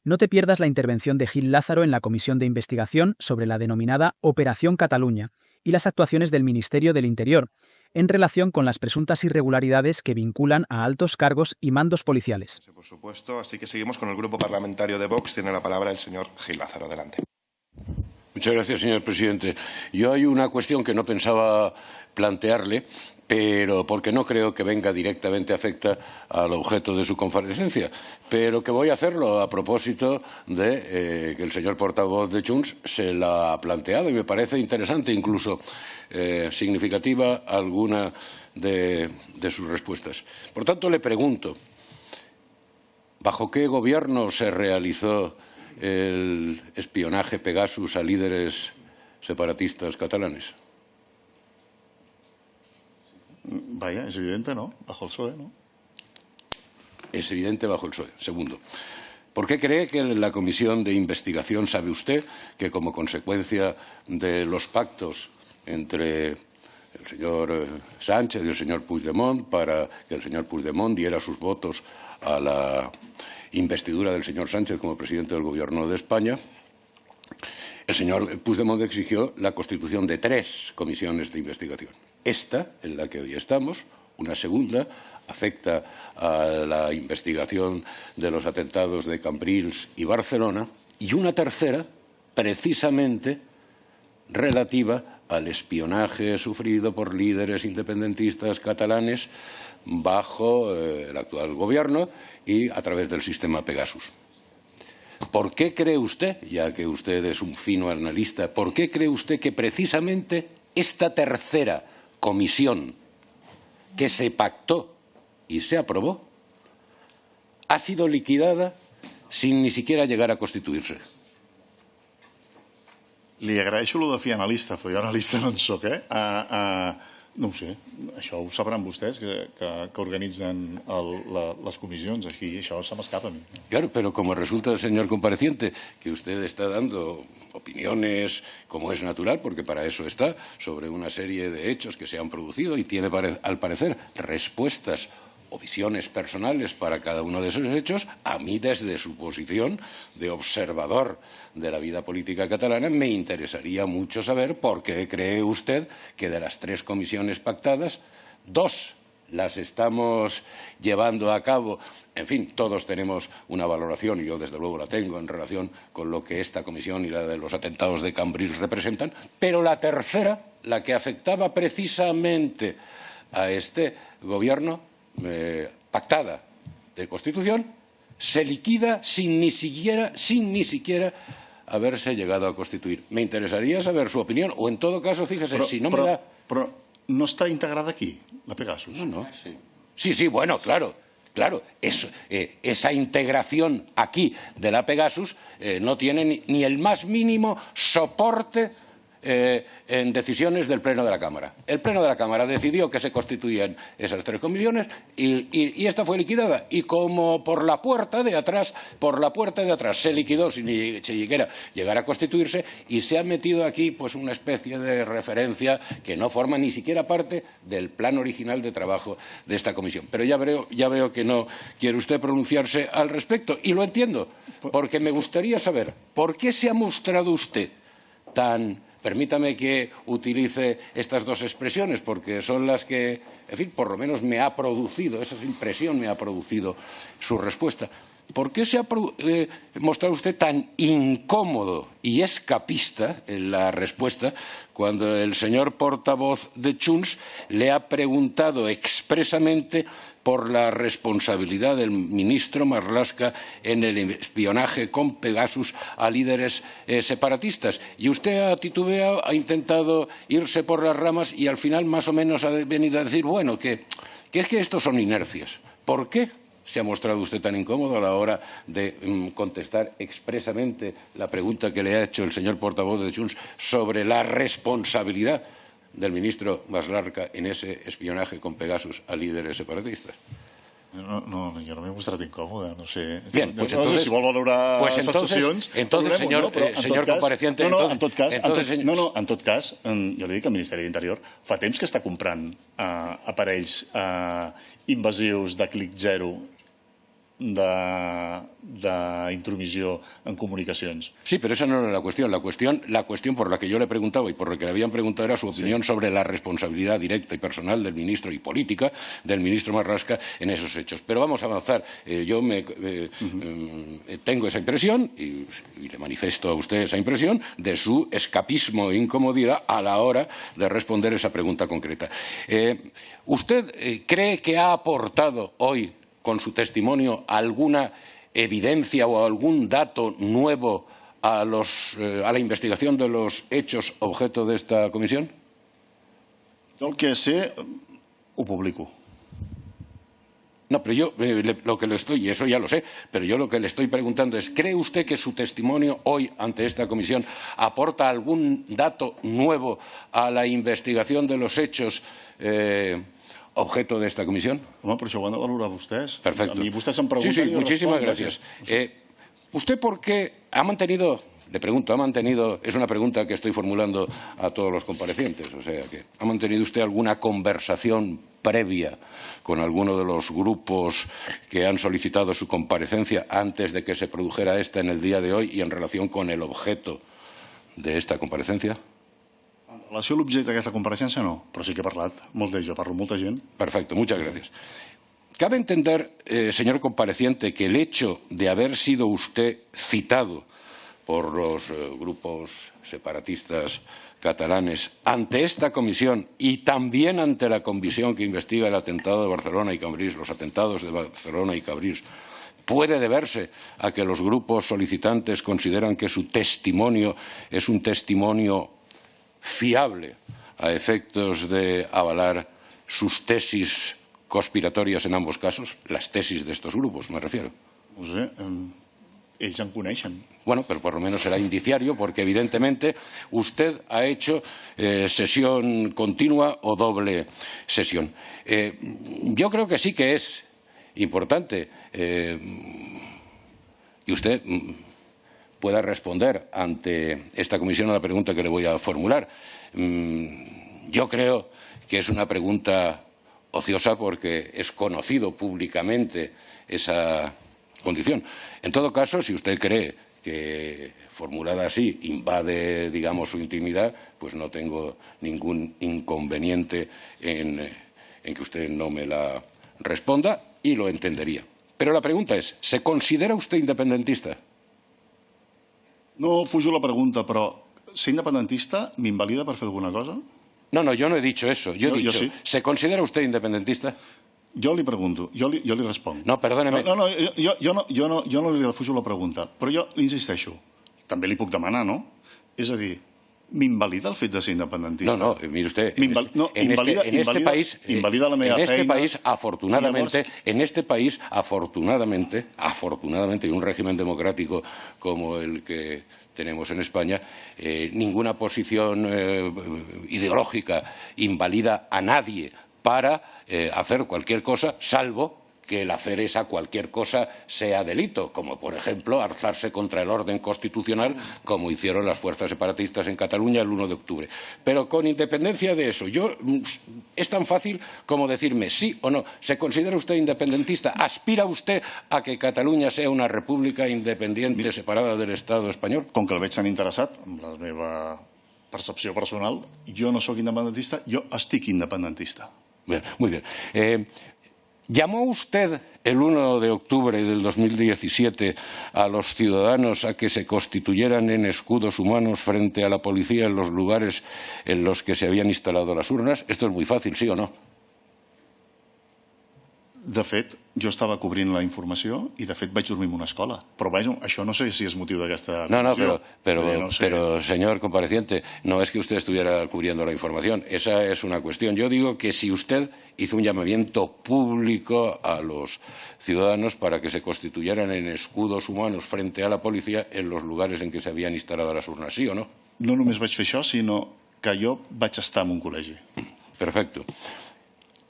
No te pierdas la intervención de Gil Lázaro en la comisión de investigación sobre la denominada Operación Cataluña y las actuaciones del Ministerio del Interior, en relación con las presuntas irregularidades que vinculan a altos cargos y mandos policiales. Por supuesto, así que seguimos con el grupo parlamentario de Vox. Tiene la palabra el señor Gil Lázaro. Adelante. Muchas gracias, señor presidente. Yo hay una cuestión que no pensaba plantearle, pero porque no creo que venga directamente afecta al objeto de su comparecencia, pero que voy a hacerlo a propósito de que el señor portavoz de Junts se la ha planteado y me parece interesante, incluso significativa, alguna de sus respuestas. Por tanto, le pregunto, ¿bajo qué gobierno se realizó el espionaje Pegasus a líderes separatistas catalanes? Vaya, es evidente, ¿no? Bajo el PSOE, ¿no? Es evidente bajo el PSOE. Segundo, ¿por qué cree que en la comisión de investigación sabe usted que como consecuencia de los pactos entre el señor Sánchez y el señor Puigdemont para que el señor Puigdemont diera sus votos a la investidura del señor Sánchez como presidente del Gobierno de España, el señor Puigdemont exigió la constitución de 3 comisiones de investigación? Esta, en la que hoy estamos, una segunda, afecta a la investigación de los atentados de Cambrils y Barcelona, y una tercera, precisamente, relativa al espionaje sufrido por líderes independentistas catalanes bajo el actual gobierno y a través del sistema Pegasus. ¿Por qué cree usted, ya que usted es un fino analista, por qué cree usted que precisamente esta tercera comisión que se pactó y se aprobó ha sido liquidada sin ni siquiera llegar a constituirse? Li agraeixo lo de fi analista, però jo analista no en soc, eh? No ho sé, això ho sabran vostès que organitzen les comissions, aquí això se m'escapa a mi. Claro, pero como resulta, señor compareciente, que usted está dando opiniones, como es natural, porque para eso está, sobre una serie de hechos que se han producido y tiene, al parecer, respuestas o visiones personales para cada uno de esos hechos, a mí desde su posición de observador de la vida política catalana me interesaría mucho saber por qué cree usted que de las 3 comisiones pactadas, 2 las estamos llevando a cabo. En fin, todos tenemos una valoración, y yo desde luego la tengo en relación con lo que esta comisión y la de los atentados de Cambrils representan, pero la tercera, la que afectaba precisamente a este gobierno, pactada de Constitución, se liquida sin ni siquiera haberse llegado a constituir. Me interesaría saber su opinión, o en todo caso, fíjese, si no me da... Però no està integrada aquí, la Pegasus? No. Sí, bueno, claro. Esa integración aquí de la Pegasus no tiene ni el más mínimo soporte en decisiones del Pleno de la Cámara. El Pleno de la Cámara decidió que se constituían esas 3 comisiones y esta fue liquidada. Y como por la puerta de atrás se liquidó sin ni siquiera llegar a constituirse, y se ha metido aquí pues una especie de referencia que no forma ni siquiera parte del plan original de trabajo de esta comisión. Pero ya veo que no quiere usted pronunciarse al respecto, y lo entiendo, porque me gustaría saber por qué se ha mostrado usted tan... Permítame que utilice estas 2 expresiones, porque son las que, en fin, por lo menos me ha producido, esa impresión me ha producido su respuesta. ¿Por qué se ha mostrado usted tan incómodo y escapista en la respuesta cuando el señor portavoz de Junts le ha preguntado expresamente por la responsabilidad del ministro Marlaska en el espionaje con Pegasus a líderes separatistas? Y usted ha titubeado, ha intentado irse por las ramas y al final más o menos ha venido a decir, bueno, que es que estos son inercias. ¿Por qué se ha mostrado usted tan incómodo a la hora de contestar expresamente la pregunta que le ha hecho el señor portavoz de Junts sobre la responsabilidad del ministro Marlaska en ese espionaje con Pegasus a líderes separatistas? No, jo no m'he mostrat incòmode, no sé. Bien, pues entonces, si vol valorar les actuacions... Entonces, señor compareciente... En tot cas, jo li dic que el Ministeri d'Interior fa temps que està comprant aparells invasius de clic zero d'intromissió en comunicacions. Sí, pero esa no era la cuestión. La cuestión por la que yo le preguntaba y por la que le habían preguntado era su opinión sobre la responsabilidad directa y personal del ministro y política del ministro Marlaska en esos hechos. Pero vamos a avanzar. Yo tengo esa impresión y le manifiesto a usted esa impresión de su escapismo e incomodidad a la hora de responder esa pregunta concreta. ¿Usted cree que ha aportado hoy con su testimonio alguna evidencia o algún dato nuevo a la investigación de los hechos objeto de esta comisión? Jo el que sé ho publico. No, pero yo lo que le estoy, y eso ya lo sé, pero yo lo que le estoy preguntando es, ¿cree usted que su testimonio hoy ante esta comisión aporta algún dato nuevo a la investigación de los hechos objeto de esta comisión? Home, però això ho han de valorar vostès. Perfecto. A mi vostès em pregunten... Sí, muchísimas gracias. ¿Usted por qué ha mantenido, le pregunto, es una pregunta que estoy formulando a todos los comparecientes, o sea, que ¿ha mantenido usted alguna conversación previa con alguno de los grupos que han solicitado su comparecencia antes de que se produjera esta en el día de hoy y en relación con el objeto de esta comparecencia? En relació a l'objecte d'aquesta compareixença, no, però sí que he parlat. Jo parlo amb molta gent. Perfecto, muchas gracias. Cabe entender, señor compareciente, que el hecho de haber sido usted citado por los grupos separatistas catalanes ante esta comisión y también ante la comisión que investiga el atentado de Barcelona y Cambrils, los atentados de Barcelona y Cambrils, puede deberse a que los grupos solicitantes consideran que su testimonio es un testimonio fiable a efectos de avalar sus tesis conspiratorias en ambos casos, las tesis de estos grupos, me refiero. No sé, ells en coneixen. Bueno, pero por lo menos será indiciario porque evidentemente usted ha hecho sesión continua o doble sesión. Yo creo que sí que es importante y usted pueda responder ante esta comisión a la pregunta que le voy a formular. Yo creo que es una pregunta ociosa porque es conocido públicamente esa condición. En todo caso, si usted cree que formulada así invade, digamos, su intimidad, pues no tengo ningún inconveniente en que usted no me la responda y lo entendería. Pero la pregunta es, ¿se considera usted independentista? No fujo la pregunta, però ser independentista m'invalida per fer alguna cosa? No, yo no he dicho eso. Yo he dicho, sí. ¿se considera usted independentista? Jo li pregunto, jo li responc. No, perdóneme. Jo no li refujo la pregunta, però jo li insisteixo. També li puc demanar, no? És a dir, m'invalida el fet de ser independentista? No, mire usted, invalida la meva feina. En este país, afortunadamente, y un régimen democrático como el que tenemos en España, ninguna posición ideológica invalida a nadie para hacer cualquier cosa, salvo que el hacer esa cualquier cosa sea delito, como por ejemplo alzarse contra el orden constitucional, como hicieron las fuerzas separatistas en Cataluña el 1 de octubre. Pero con independencia de eso, es tan fácil como decirme sí o no. ¿Se considera usted independentista? ¿Aspira usted a que Cataluña sea una república independiente separada del Estado español? Com que el veig tan interessat, amb la meva percepció personal, jo no sóc independentista, jo estic independentista. Bien, muy bien. ¿Llamó usted el 1 de octubre del 2017 a los ciudadanos a que se constituyeran en escudos humanos frente a la policía en los lugares en los que se habían instalado las urnas? Esto es muy fácil, ¿sí o no? De fet, jo estava cobrint la informació i, de fet, vaig dormir en una escola. Però, vaja, això no sé si és motiu d'aquesta comissió. Pero, señor compareciente, no es que usted estuviera cubriendo la información. Esa es una cuestión. Yo digo que si usted hizo un llamamiento público a los ciudadanos para que se constituyeran en escudos humanos frente a la policía en los lugares en que se habían instalado las urnas, ¿sí o no? No només vaig fer això, sinó que jo vaig estar en un col·legi. Perfecto.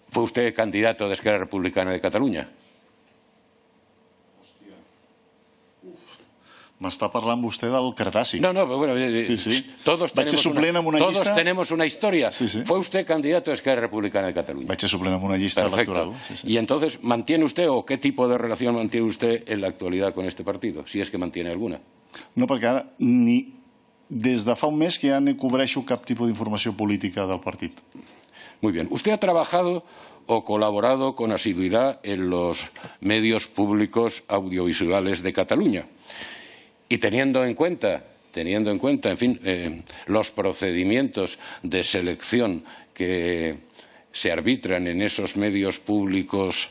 ¿Fue usted candidato de Esquerra Republicana de Cataluña? M'està parlant vostè del Cretaci. No, pero bueno, todos tenemos una historia. Fue usted candidato a Esquerra Republicana de Cataluña. Vaig a suplent amb una llista electoral. Y entonces, ¿mantiene usted o qué tipo de relación mantiene usted en la actualidad con este partido? Si es que mantiene alguna. No, perquè ara des de fa un mes que ja no cobreixo cap tipus d'informació política del partit. Muy bien. Usted ha trabajado o colaborado con asiduidad en los medios públicos audiovisuales de Cataluña. Y teniendo en cuenta, en fin, los procedimientos de selección que se arbitran en esos medios públicos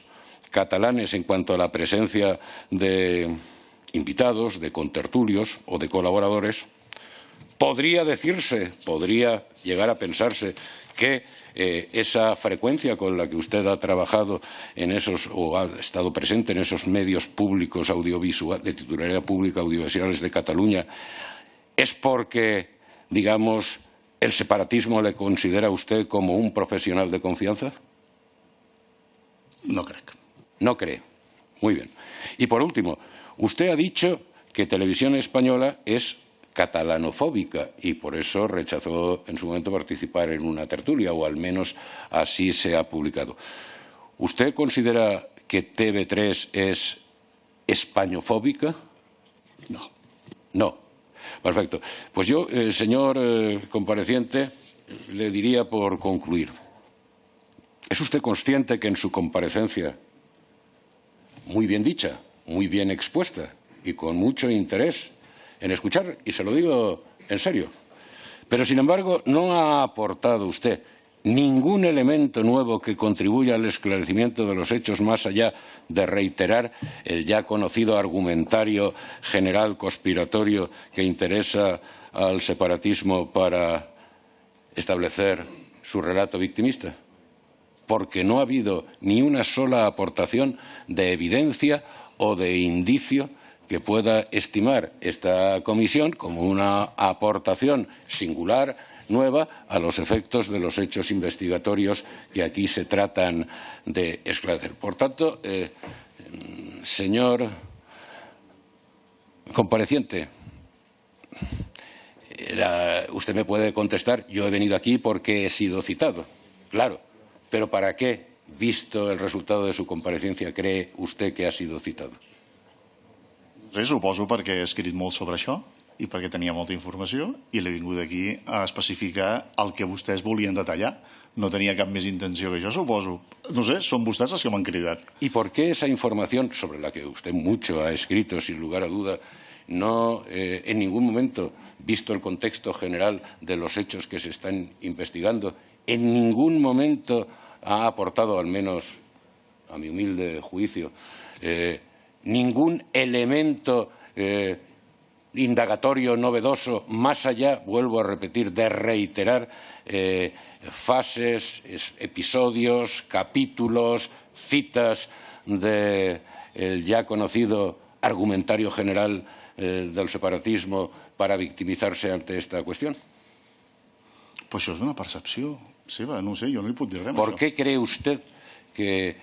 catalanes en cuanto a la presencia de invitados, de contertulios o de colaboradores, podría llegar a pensarse que esa frecuencia con la que usted ha trabajado en esos o ha estado presente en esos medios públicos audiovisuales, de titularidad pública audiovisuales de Cataluña, es porque, digamos, el separatismo le considera a usted como un profesional de confianza? No crec. No cree. Muy bien. Y por último, usted ha dicho que Televisión Española es catalanofóbica y por eso rechazó en su momento participar en una tertulia, o al menos así se ha publicado. ¿Usted considera que TV3 es españofóbica? No. No. Perfecto. Pues yo, señor compareciente, le diría por concluir. ¿Es usted consciente que en su comparecencia, muy bien dicha, muy bien expuesta y con mucho interés en escuchar, y se lo digo en serio, pero sin embargo no ha aportado usted ningún elemento nuevo que contribuya al esclarecimiento de los hechos, más allá de reiterar el ya conocido argumentario general conspiratorio que interesa al separatismo para establecer su relato victimista? Porque no ha habido ni una sola aportación de evidencia o de indicio que pueda estimar esta comisión como una aportación singular, nueva, a los efectos de los hechos investigatorios que aquí se tratan de esclarecer. Por tanto, señor compareciente, usted me puede contestar, yo he venido aquí porque he sido citado, claro, pero ¿para qué, visto el resultado de su comparecencia, cree usted que ha sido citado? Sí, suposo perquè he escrit molt sobre això i perquè tenia molta informació i l'he vingut aquí a especificar el que vostès volien detallar. No tenia cap més intenció que això, suposo. No sé, són vostès els que m'han cridat. ¿Y por qué esa información, sobre la que usted mucho ha escrito, sin lugar a duda, no en ningún momento, visto el contexto general de los hechos que se están investigando, en ningún momento ha aportado, al menos a mi humilde juicio, ningún elemento indagatorio novedoso, más allá, vuelvo a repetir, de reiterar fases, episodios, capítulos, citas del ya conocido argumentario general del separatismo para victimizarse ante esta cuestión? Pues això és una percepció seva, no sé, jo no li puc dir res. ¿Por qué cree usted que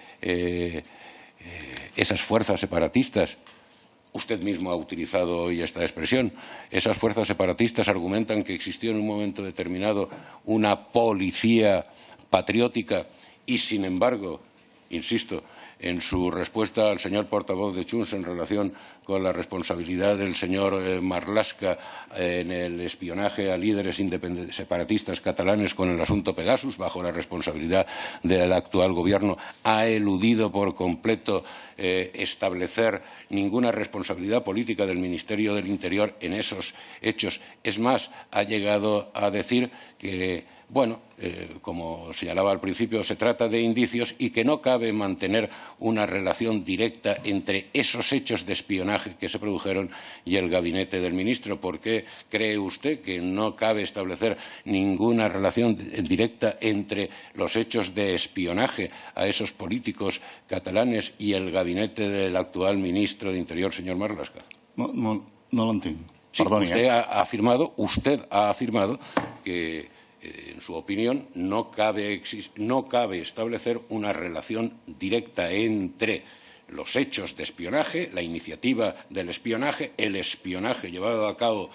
esas fuerzas separatistas, usted mismo ha utilizado hoy esta expresión, esas fuerzas separatistas argumentan que existió en un momento determinado una policía patriótica y, sin embargo, insisto, en su respuesta al señor portavoz de Junts en relación con la responsabilidad del señor Marlaska en el espionaje a líderes separatistas catalanes con el asunto Pegasus, bajo la responsabilidad del actual gobierno, ha eludido por completo establecer ninguna responsabilidad política del Ministerio del Interior en esos hechos. Es más, ha llegado a decir que, bueno, como señalaba al principio, se trata de indicios y que no cabe mantener una relación directa entre esos hechos de espionaje que se produjeron y el gabinete del ministro. ¿Por qué cree usted que no cabe establecer ninguna relación directa entre los hechos de espionaje a esos políticos catalanes y el gabinete del actual ministro de Interior, señor Marlaska? No l'entenc. Sí, Perdoni. usted ha afirmado que, en su opinión, no cabe establecer una relación directa entre los hechos de espionaje, la iniciativa del espionaje, el espionaje llevado a cabo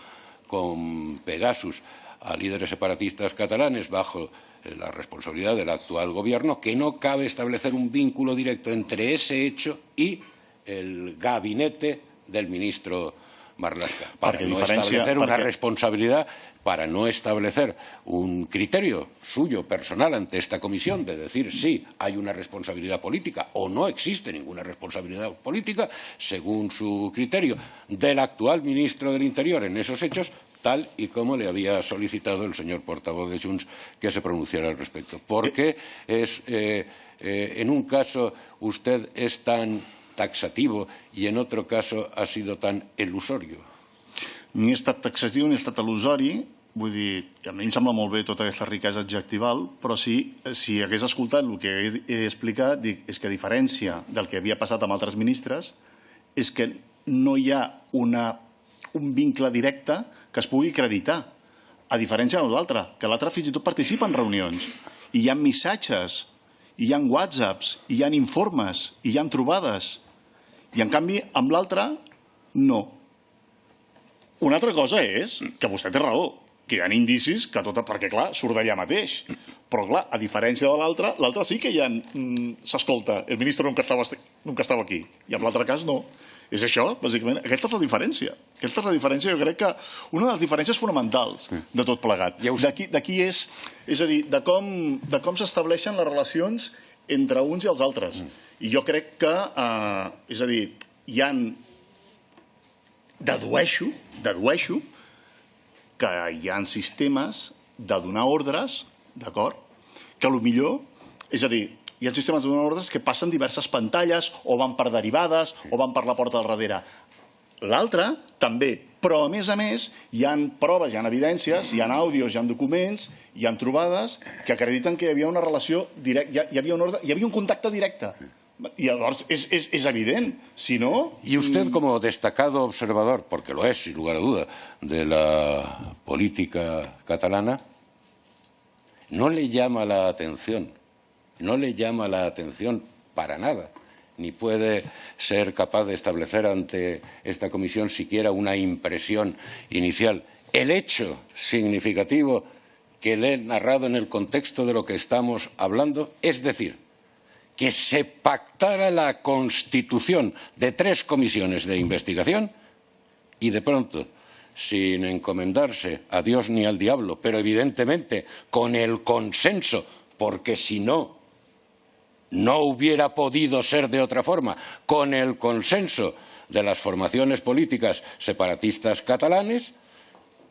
con Pegasus a líderes separatistas catalanes bajo la responsabilidad del actual gobierno, que no cabe establecer un vínculo directo entre ese hecho y el gabinete del ministro Marlaska, para no establecer una responsabilidad, para no establecer un criterio suyo personal ante esta comisión de decir sí, hay una responsabilidad política o no existe ninguna responsabilidad política, según su criterio, del actual ministro del Interior en esos hechos, tal y como le había solicitado el señor portavoz de Junts que se pronunciara al respecto. ¿Por qué en un caso usted es tan taxativo i en otro caso ha sido tan elusorio? Ni he estat taxatiu ni he estat elusori, vull dir, a mi em sembla molt bé tota aquesta riquesa adjectival, però si hagués escoltat el que he explicat, és que a diferència del que havia passat amb altres ministres, és que no hi ha un vincle directe que es pugui acreditar, a diferència de l'altre, que l'altre fins i tot participa en reunions, i hi ha missatges, hi ha whatsapps, hi ha informes, hi ha trobades, i en canvi amb l'altre no. Una altra cosa és que vostè té raó, que hi ha indicis que perquè clar, surt d'allà mateix, però clar, a diferència de l'altre sí que s'escolta, el ministre nunca estava aquí, i en l'altre cas no. És això, bàsicament. Aquesta és la diferència. Aquesta és la diferència, jo crec que una de les diferències fonamentals de tot plegat. D'aquí és a dir, de com s'estableixen les relacions entre uns i els altres. I jo crec que, és a dir, dedueixo que hi ha sistemes de donar ordres, d'acord, que potser, és a dir, hi ha sistemes de donar ordres que passen diverses pantalles o van per derivades o van per la porta del darrere. L'altre també, però a més hi ha proves, hi ha evidències, hi ha àudios, hi ha documents, hi ha trobades que acrediten que hi havia una relació directa, hi havia un contacte directe. Y llavors es evidente, si no... Y usted como destacado observador, porque lo es sin lugar a duda, de la política catalana, no le llama la atención para nada, ni puede ser capaz de establecer ante esta comisión siquiera una impresión inicial. El hecho significativo que le he narrado en el contexto de lo que estamos hablando, es decir, que se pactara la constitución de 3 comisiones de investigación y de pronto, sin encomendarse a Dios ni al diablo, pero evidentemente con el consenso, porque si no, no hubiera podido ser de otra forma, con el consenso de las formaciones políticas separatistas catalanes,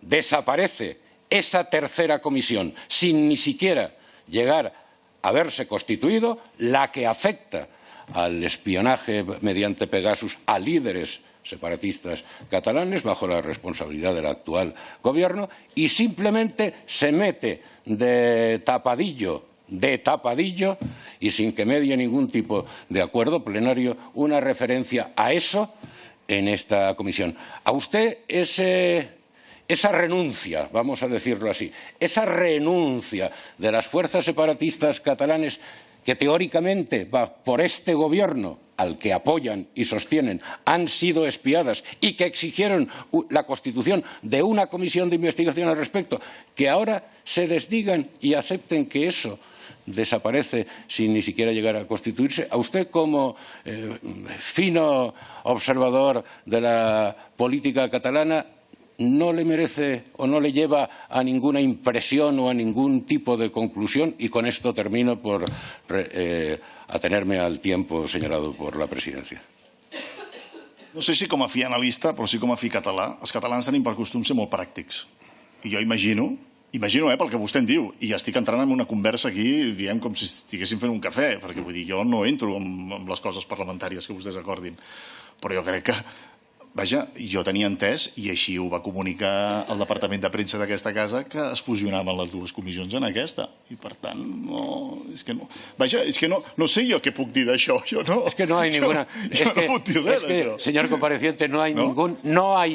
desaparece esa 3ª comisión sin ni siquiera llegar a haberse constituido, la que afecta al espionaje mediante Pegasus a líderes separatistas catalanes bajo la responsabilidad del actual gobierno, y simplemente se mete de tapadillo y sin que medie ningún tipo de acuerdo plenario una referencia a eso en esta comisión. A usted esa renuncia, vamos a decirlo así, esa renuncia de las fuerzas separatistas catalanes que teóricamente por este gobierno al que apoyan y sostienen han sido espiadas y que exigieron la constitución de una comisión de investigación al respecto, que ahora se desdigan y acepten que eso desaparece sin ni siquiera llegar a constituirse. A usted, como fino observador de la política catalana, no le merece o no le lleva a ninguna impresión o a ningún tipo de conclusión, y con esto termino por atenerme al tiempo señalado por la presidencia. No sé si com a fi analista, però sí com a fi català, els catalans tenim per costum ser molt pràctics. I jo imagino pel que vostè em diu, i estic entrant en una conversa aquí, diem com si estiguéssim fent un cafè, perquè vull dir, jo no entro en les coses parlamentàries que vostès acordin, però jo crec que vaja, jo tenia entès, i així ho va comunicar el departament de premsa d'aquesta casa, que es fusionaven les 2 comissions en aquesta. I per tant, no... És que no... Vaja, és que no sé jo què puc dir d'això. Jo no... És que no hay ninguna... Jo no puc dir res d'això. Señor compareciente, no hay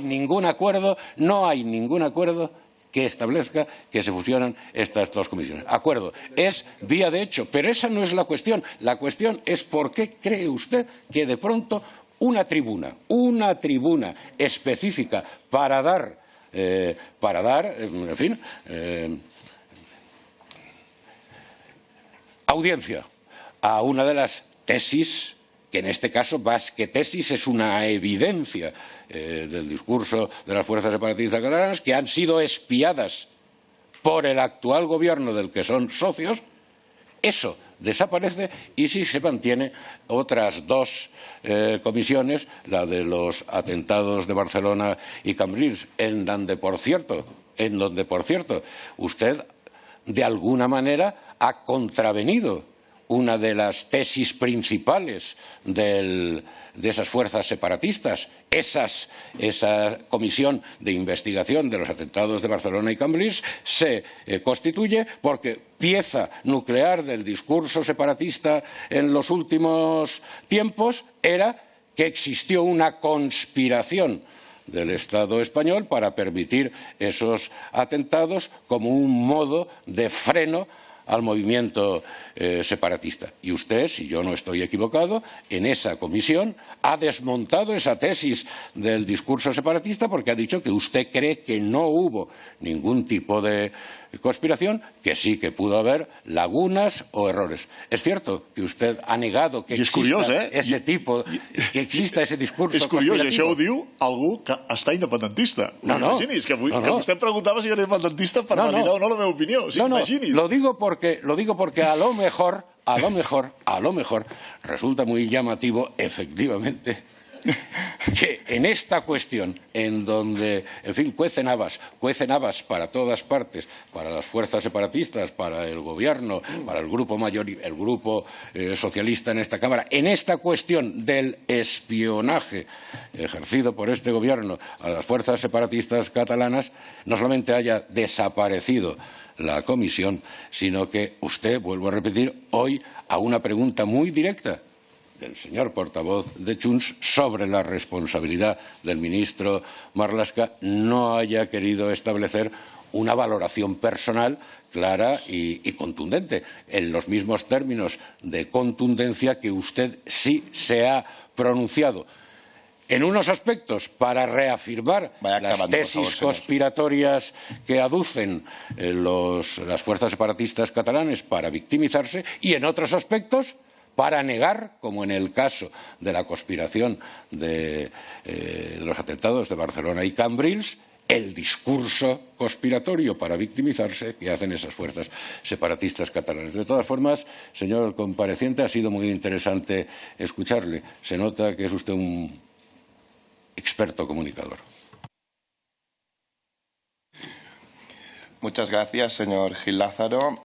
ningún acuerdo que establezca que se fusionan estas dos comisiones. Acuerdo, es vía de hecho, pero esa no es la cuestión. La cuestión es por qué cree usted que de pronto una tribuna específica para dar, en fin, audiencia a una de las tesis, que en este caso más que tesis es una evidencia del discurso de las fuerzas separatistas catalanas, que han sido espiadas por el actual gobierno del que son socios, eso desaparece y sí se mantiene otras dos comisiones, la de los atentados de Barcelona y Cambrils, en donde, por cierto, usted de alguna manera ha contravenido una de las tesis principales de esas fuerzas separatistas. Esa comisión de investigación de los atentados de Barcelona y Cambrils se constituye porque pieza nuclear del discurso separatista en los últimos tiempos era que existió una conspiración del Estado español para permitir esos atentados como un modo de freno al movimiento separatista. Y usted, si yo no estoy equivocado, en esa comisión ha desmontado esa tesis del discurso separatista porque ha dicho que usted cree que no hubo ningún tipo de conspiración, que sí que pudo haber lagunas o errores. Es cierto que usted ha negado que exista ese discurso És curiós, conspiratiu. això ho diu algú que està independentista. Imagini's, que vostè em preguntava si era independentista per validar o no la meva opinió. Imagini's. Lo digo porque a lo mejor resulta muy llamativo, efectivamente, que en esta cuestión, en donde, en fin, cuecen habas para todas partes, para las fuerzas separatistas, para el gobierno, para el grupo socialista en esta Cámara, en esta cuestión del espionaje ejercido por este gobierno a las fuerzas separatistas catalanas, no solamente haya desaparecido la comisión, sino que usted, vuelvo a repetir, hoy a una pregunta muy directa del señor portavoz de Junts sobre la responsabilidad del ministro Marlaska, no haya querido establecer una valoración personal clara y contundente, en los mismos términos de contundencia que usted sí se ha pronunciado. En unos aspectos, para reafirmar las tesis conspiratorias que aducen las fuerzas separatistas catalanes para victimizarse, y en otros aspectos, para negar, como en el caso de la conspiración de los atentados de Barcelona y Cambrils, el discurso conspiratorio para victimizarse que hacen esas fuerzas separatistas catalanas. De todas formas, señor compareciente, ha sido muy interesante escucharle. Se nota que es usted un experto comunicador. Muchas gracias, señor Gil Lázaro.